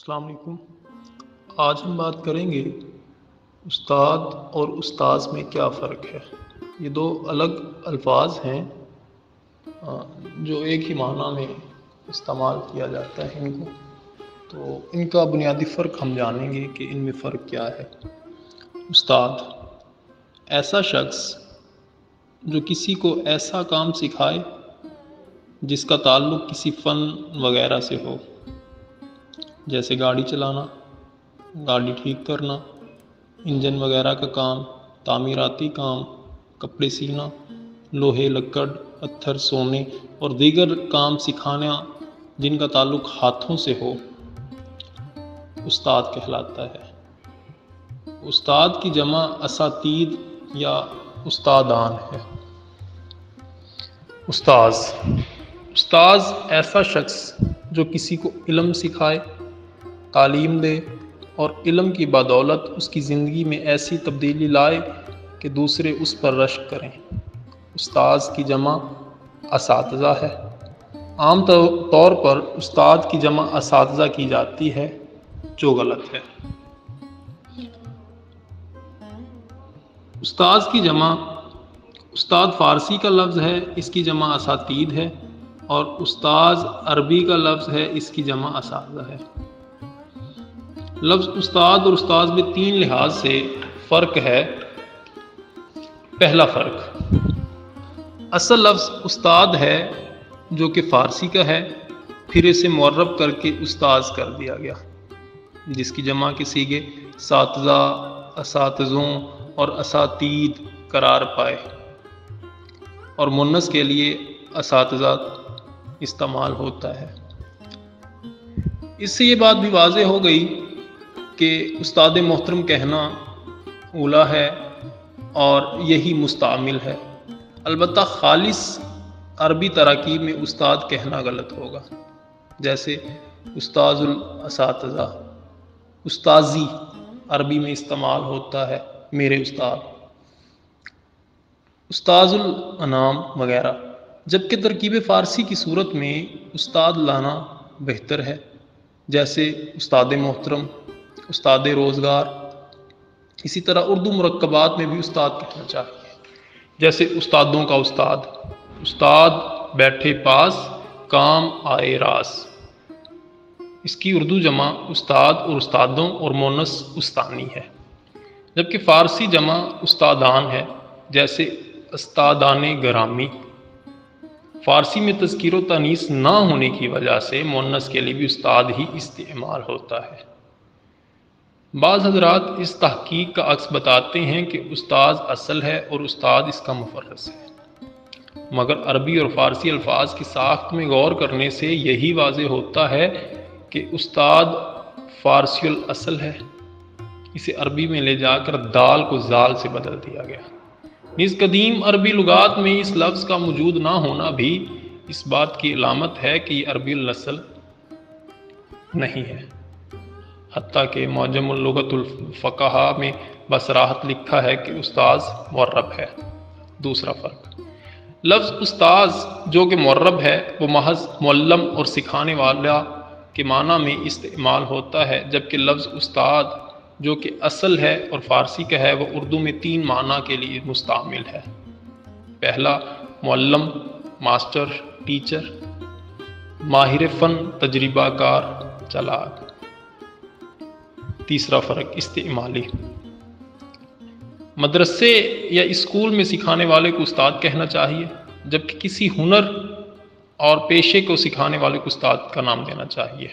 السلام علیکم۔ آج ہم بات کریں گے استاد اور استاذ میں کیا فرق ہے۔ یہ دو الگ الفاظ ہیں جو ایک ہی معنی میں استعمال کیا جاتا ہے ان کو، تو ان کا بنیادی فرق ہم جانیں گے کہ ان میں فرق کیا ہے۔ استاد ایسا شخص جو کسی کو ایسا کام سکھائے جس کا تعلق کسی فن وغیرہ سے ہو، جیسے گاڑی چلانا، گاڑی ٹھیک کرنا، انجن وغیرہ کا کام، تعمیراتی کام، کپڑے سینا، لوہے، لکڑ، پتھر، سونے اور دیگر کام سکھانا جن کا تعلق ہاتھوں سے ہو، استاد کہلاتا ہے۔ استاد کی جمع اساتید یا استادان ہے۔ استاذ ایسا شخص جو کسی کو علم سکھائے، تعلیم دے اور علم کی بدولت اس کی زندگی میں ایسی تبدیلی لائے کہ دوسرے اس پر رشک کریں۔ استاذ کی جمع اساتذہ ہے۔ عام طور پر استاد کی جمع اساتذہ کی جاتی ہے، جو غلط ہے۔ استاذ کی جمع استاد فارسی کا لفظ ہے، اس کی جمع اساتید ہے، اور استاذ عربی کا لفظ ہے، اس کی جمع اساتذہ ہے۔ لفظ استاد اور استاذ میں 3 لحاظ سے فرق ہے۔ پہلا فرق، اصل لفظ استاد ہے جو کہ فارسی کا ہے، پھر اسے معرب کر کے استاذ کر دیا گیا، جس کی جمع کے صیغے اساتذہ، اساتذوں اور اساتید قرار پائے، اور مؤنث کے لیے اساتذہ استعمال ہوتا ہے۔ اس سے یہ بات بھی واضح ہو گئی کہ استاد محترم کہنا اولیٰ ہے اور یہی مستعمل ہے۔ البتہ خالص عربی تراکیب میں استاد کہنا غلط ہوگا، جیسے استاذ الاساتذہ، استاذی عربی میں استعمال ہوتا ہے، میرے استاد، استاذ الانام وغیرہ، جبکہ ترکیب فارسی کی صورت میں استاد لانا بہتر ہے، جیسے استاد محترم، استاد روزگار۔ اسی طرح اردو مرکبات میں بھی استاد کہنا چاہیے، جیسے استادوں کا استاد، استاد بیٹھے پاس، کام آئے راس۔ اس کی اردو جمع استاد اور استادوں اور مؤنث استانی ہے، جبکہ فارسی جمع استادان ہے، جیسے استادان گرامی۔ فارسی میں تذکیر و تانیث نہ ہونے کی وجہ سے مؤنث کے لیے بھی استاد ہی استعمال ہوتا ہے۔ بعض حضرات اس تحقیق کا عکس بتاتے ہیں کہ استاذ اصل ہے اور استاد اس کا مفرس ہے، مگر عربی اور فارسی الفاظ کی ساخت میں غور کرنے سے یہی واضح ہوتا ہے کہ استاد فارسی الاصل ہے، اسے عربی میں لے جا کر دال کو زال سے بدل دیا گیا۔ نیز قدیم عربی لغات میں اس لفظ کا موجود نہ ہونا بھی اس بات کی علامت ہے کہ یہ عربی الاصل نہیں ہے، حتیٰ کہ معجم اللغت الفقہا میں بصراحت لکھا ہے کہ استاذ معرب ہے۔ دوسرا فرق، لفظ استاذ جو کہ معرب ہے وہ محض معلم اور سکھانے والا کے معنی میں استعمال ہوتا ہے، جبکہ لفظ استاد جو کہ اصل ہے اور فارسی کا ہے وہ اردو میں 3 معنی کے لیے مستعمل ہے۔ پہلا، معلم، ماسٹر، ٹیچر، ماہر فن، تجربہ کار، چلاک۔ تیسرا فرق استعمالی، مدرسے یا اسکول میں سکھانے والے کو استاد کہنا چاہیے، جبکہ کسی ہنر اور پیشے کو سکھانے والے کو استاد کا نام دینا چاہیے۔